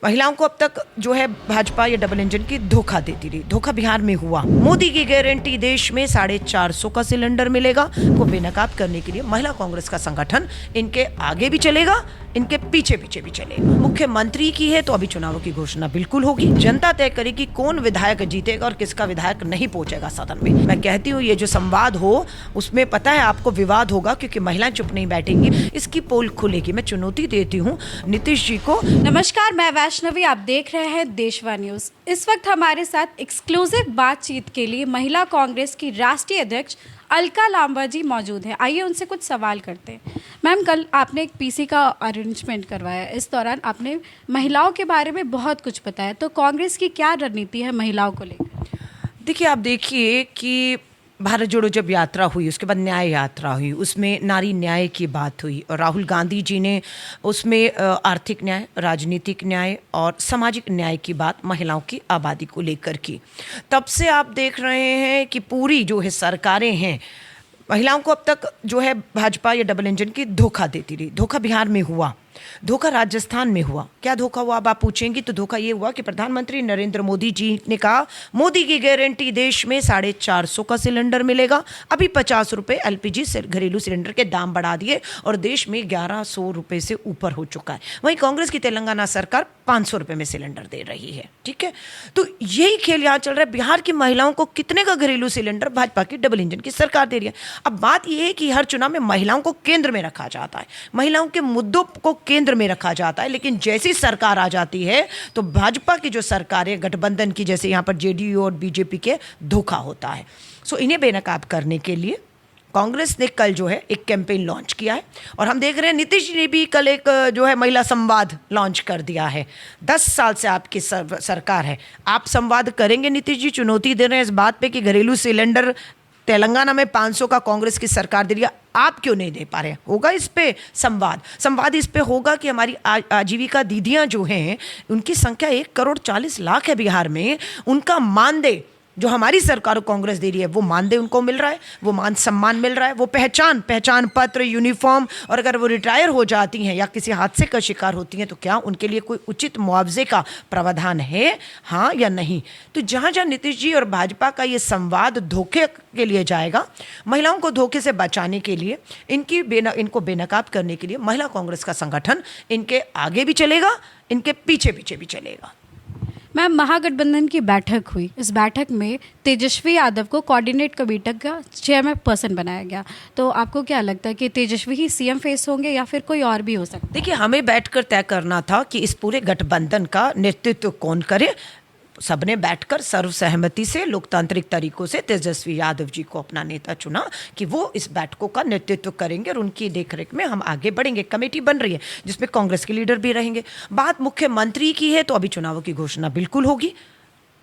महिलाओं को अब तक जो है भाजपा या डबल इंजन की धोखा देती रही। धोखा बिहार में हुआ। मोदी की गारंटी देश में 450 का सिलेंडर मिलेगा को बेनकाब करने के लिए महिला कांग्रेस का संगठन इनके आगे भी चलेगा, इनके पीछे पीछे भी चलेगा। मुख्यमंत्री की है तो अभी चुनावों की घोषणा बिल्कुल होगी। जनता तय करेगी कौन विधायक जीतेगा और किसका विधायक नहीं पहुंचेगा सदन में। मैं कहती हूँ ये जो संवाद हो उसमें पता है आपको विवाद होगा, क्योंकि महिलाएं चुप नहीं बैठेंगी। इसकी पोल खुलेगी। मैं चुनौती देती हूँ नीतीश जी को। नमस्कार, मैं वैष्णवी, आप देख रहे हैं देशवा न्यूज। इस वक्त हमारे साथ एक्सक्लूसिव बातचीत के लिए महिला कांग्रेस की राष्ट्रीय अध्यक्ष अलका लांबा जी मौजूद हैं। आइए उनसे कुछ सवाल करते हैं। मैम, कल आपने एक पीसी का अरेंजमेंट करवाया, इस दौरान आपने महिलाओं के बारे में बहुत कुछ बताया, तो कांग्रेस की क्या रणनीति है महिलाओं को लेकर? देखिए, आप देखिए कि भारत जोड़ो जब यात्रा हुई, उसके बाद न्याय यात्रा हुई, उसमें नारी न्याय की बात हुई और राहुल गांधी जी ने उसमें आर्थिक न्याय, राजनीतिक न्याय और सामाजिक न्याय की बात महिलाओं की आबादी को लेकर की। तब से आप देख रहे हैं कि पूरी जो है सरकारें हैं, महिलाओं को अब तक जो है भाजपा या डबल इंजन की धोखा देती रही। धोखा बिहार में हुआ, धोखा राजस्थान में हुआ। क्या धोखा हुआ अब आप पूछेंगी, तो धोखा ये हुआ कि प्रधानमंत्री नरेंद्र मोदी जी ने कहा मोदी की गारंटी देश में 450 का सिलेंडर मिलेगा। अभी 50 रुपये एलपीजी घरेलू सिलेंडर के दाम बढ़ा दिए और देश में 1100 रुपये से ऊपर हो चुका है। वहीं कांग्रेस की तेलंगाना सरकार 500 रुपये में सिलेंडर दे रही है। ठीक है, तो यही खेल यहाँ चल रहा है। बिहार की महिलाओं को कितने का घरेलू सिलेंडर भाजपा की डबल इंजन की सरकार दे रही है। अब बात यह है कि हर चुनाव में महिलाओं को केंद्र में रखा जाता है, महिलाओं के मुद्दों को केंद्र में रखा जाता है, लेकिन जैसी सरकार आ जाती है तो भाजपा की जो सरकार है गठबंधन की, जैसे यहाँ पर जेडीयू और बीजेपी के, धोखा होता है। सो इन्हें बेनकाब करने के लिए कांग्रेस ने कल जो है एक कैंपेन लॉन्च किया है और हम देख रहे हैं नीतीश जी ने भी कल एक जो है महिला संवाद लॉन्च कर दिया है। 10 साल से आपकी सरकार है, आप संवाद करेंगे? नीतीश जी चुनौती दे रहे हैं इस बात पे कि घरेलू सिलेंडर तेलंगाना में 500 का कांग्रेस की सरकार दे रही है, आप क्यों नहीं दे पा रहे? होगा इस पे संवाद इस पे होगा कि हमारी आजीविका दीदियां जो हैं उनकी संख्या 1,40,00,000 है बिहार में। उनका मानदेय जो हमारी सरकार कांग्रेस दे रही है वो मानदेय उनको मिल रहा है, वो मान सम्मान मिल रहा है, वो पहचान पत्र, यूनिफॉर्म, और अगर वो रिटायर हो जाती हैं या किसी हादसे का शिकार होती हैं तो क्या उनके लिए कोई उचित मुआवजे का प्रावधान है, हाँ या नहीं? तो जहाँ जहाँ नीतीश जी और भाजपा का ये संवाद धोखे के लिए जाएगा, महिलाओं को धोखे से बचाने के लिए, इनको बेनकाब करने के लिए महिला कांग्रेस का संगठन इनके आगे भी चलेगा, इनके पीछे पीछे भी चलेगा। मैम, महागठबंधन की बैठक हुई, इस बैठक में तेजस्वी यादव को कोऑर्डिनेट कमेटी का चेयरपर्सन बनाया गया, तो आपको क्या लगता है कि तेजस्वी ही सीएम फेस होंगे या फिर कोई और भी हो सकता है? देखिए, हमें बैठकर तय करना था कि इस पूरे गठबंधन का नेतृत्व कौन करे। सबने बैठकर सर्वसहमति से, लोकतांत्रिक तरीकों से तेजस्वी यादव जी को अपना नेता चुना कि वो इस बैठकों का नेतृत्व करेंगे और उनकी देखरेख में हम आगे बढ़ेंगे। कमेटी बन रही है जिसमें कांग्रेस के लीडर भी रहेंगे। बात मुख्यमंत्री की है तो अभी चुनावों की घोषणा बिल्कुल होगी।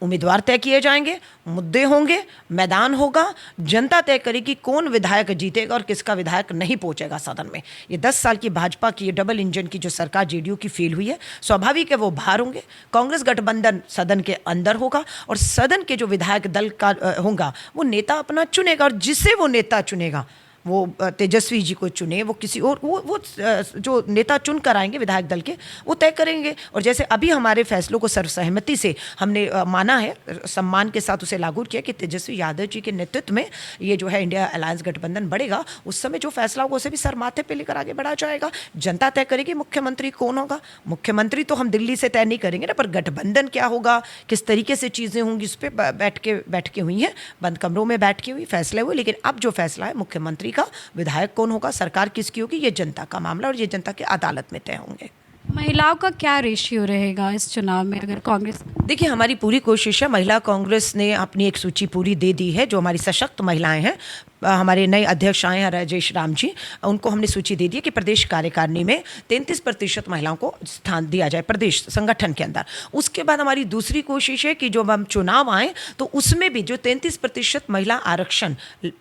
उम्मीदवार तय किए जाएंगे, मुद्दे होंगे, मैदान होगा, जनता तय करेगी कौन विधायक जीतेगा और किसका विधायक नहीं पहुंचेगा सदन में। ये 10 साल की भाजपा की ये डबल इंजन की जो सरकार जेडीयू की फेल हुई है, स्वाभाविक है वो बाहर होंगे। कांग्रेस गठबंधन सदन के अंदर होगा और सदन के जो विधायक दल का होगा वो नेता अपना चुनेगा और जिसे वो नेता चुनेगा, वो तेजस्वी जी को चुने, वो किसी और वो जो नेता चुन कर आएंगे विधायक दल के, वो तय करेंगे। और जैसे अभी हमारे फैसलों को सर्वसहमति से हमने माना है, सम्मान के साथ उसे लागू किया कि तेजस्वी यादव जी के नेतृत्व में ये जो है इंडिया अलायंस गठबंधन बढ़ेगा, उस समय जो फैसला होगा उसे भी सर माथे पे लेकर आगे बढ़ा जाएगा। जनता तय करेगी मुख्यमंत्री कौन होगा। मुख्यमंत्री तो हम दिल्ली से तय नहीं करेंगे ना, पर गठबंधन क्या होगा, किस तरीके से चीज़ें होंगी, उस पर बैठ के हुई हैं, बंद कमरों में बैठ के हुई फैसले हुए। लेकिन अब जो फैसला है मुख्यमंत्री का, विधायक कौन होगा, सरकार किसकी होगी, ये जनता का मामला और ये जनता की अदालत में तय होंगे। महिलाओं का क्या रेशियो रहेगा इस चुनाव में अगर कांग्रेस? देखिए, हमारी पूरी कोशिश है। महिला कांग्रेस ने अपनी एक सूची पूरी दे दी है। जो हमारी सशक्त महिलाएं हैं, हमारे नए अध्यक्ष आए हैं राजेश राम जी, उनको हमने सूची दे दी है कि प्रदेश कार्यकारिणी में 33% महिलाओं को स्थान दिया जाए प्रदेश संगठन के अंदर। उसके बाद हमारी दूसरी कोशिश है कि जो हम चुनाव आए तो उसमें भी जो 33% महिला आरक्षण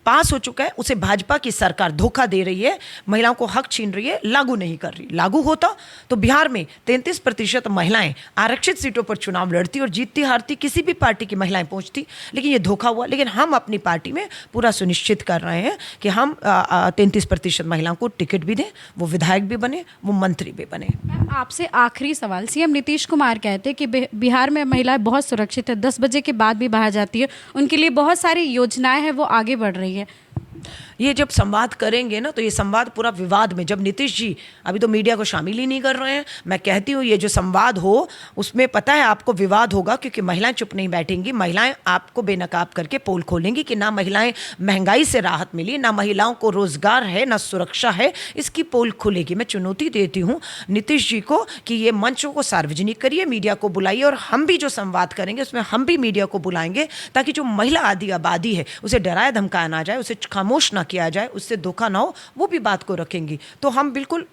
पास हो चुका है उसे भाजपा की सरकार धोखा दे रही है, महिलाओं को हक छीन रही है, लागू नहीं कर रही। लागू होता तो बिहार में 33% महिलाएं आरक्षित सीटों पर चुनाव लड़ती और जीतती हारती किसी भी पार्टी की महिलाएं पहुंचती, लेकिन ये धोखा हुआ। लेकिन हम अपनी पार्टी में पूरा सुनिश्चित कर रहे हैं कि हम 33% महिलाओं को टिकट भी दें, वो विधायक भी बने, वो मंत्री भी बने। मैम, आपसे आखिरी सवाल। सीएम नीतीश कुमार कहते हैं कि बिहार में महिलाएं बहुत सुरक्षित है, 10 बजे के बाद भी बाहर जाती है, उनके लिए बहुत सारी योजनाएं हैं, वो आगे बढ़ रही है। ये जब संवाद करेंगे ना, तो ये संवाद पूरा विवाद में, जब नीतीश जी अभी तो मीडिया को शामिल ही नहीं कर रहे हैं, मैं कहती हूँ ये जो संवाद हो उसमें पता है आपको विवाद होगा, क्योंकि महिलाएं चुप नहीं बैठेंगी। महिलाएं आपको बेनकाब करके पोल खोलेंगी कि ना महिलाएं महंगाई से राहत मिली, ना महिलाओं को रोजगार है, ना सुरक्षा है, इसकी पोल खुलेगी। मैं चुनौती देती हूँ नीतीश जी को कि ये मंचों को सार्वजनिक करिए, मीडिया को बुलाइए, और हम भी जो संवाद करेंगे उसमें हम भी मीडिया को बुलाएंगे, ताकि जो महिला आदि आबादी है उसे डराया धमकाया ना जाए, उसे खामोश ना किया जाए, उससे धोखा ना हो, वो भी बात को रखेंगी। तो हम बिल्कुल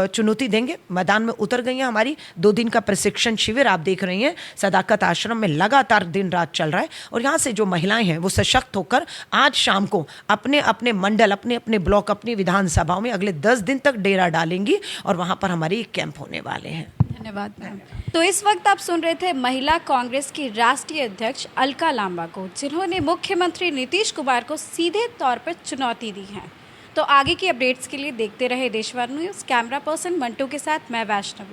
चुनौती देंगे। मैदान में उतर गई हैं हमारी 2 दिन का प्रशिक्षण शिविर, आप देख रही हैं सदाकत आश्रम में लगातार दिन रात चल रहा है, और यहाँ से जो महिलाएं हैं वो सशक्त होकर आज शाम को अपने अपने मंडल, अपने अपने ब्लॉक, अपनी विधानसभाओं में अगले 10 दिन तक डेरा डालेंगी, और वहां पर हमारे कैंप होने वाले हैं। धन्यवाद मैम। तो इस वक्त आप सुन रहे थे महिला कांग्रेस की राष्ट्रीय अध्यक्ष अलका लांबा को, जिन्होंने मुख्यमंत्री नीतीश कुमार को सीधे तौर पर चुनौती दी है। तो आगे की अपडेट्स के लिए देखते रहे देशवार न्यूज़। कैमरा पर्सन मंटू के साथ मैं वैष्णवी।